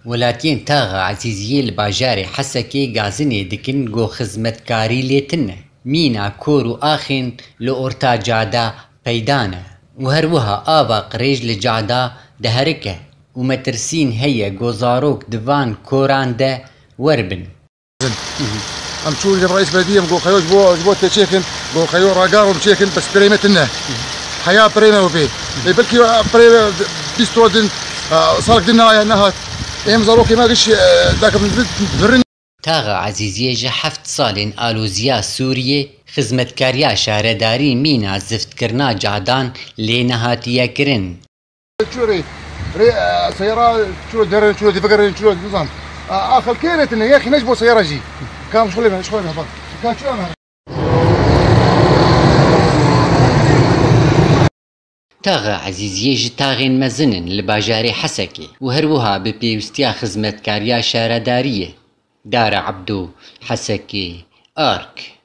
ولاتین تاغا عزیزیه لباجاری حسکی گازنی دکن گو خزمتکاری لیتنه مینا کور و آخین لورتا جادا پیدانه و هروها آبا قریج لجادا دهرکه و مترسين هي جوزاروك دفان كوران ده وربن ام تشوف رئيس بلديه مقول خيو جبو تشيكن مقول خيو راقارو تشيكن بس بريمتنا حياه بريمه وبي بلكي بريمه بيستودن صارك دنا نهات ايام زاروكي ما قش ذاك برن تاغا عزيزيه جا 7 سالين الوزيا سوريه خزمتكاريا شهرداري مينا زفت كرنا جادان لينهاتيا كرن تشوري سيارة شو درن شو تفكرين شو نظام اخر كانت انه يا اخي نجبوا سيارة جي كان شغلي كان شو تاغا عزيزيه جي تاغين مزنن لباجاري حسكي وهروها ببيوستيا خزمتكاريا شهرداريه دار عبدو حسكي آرك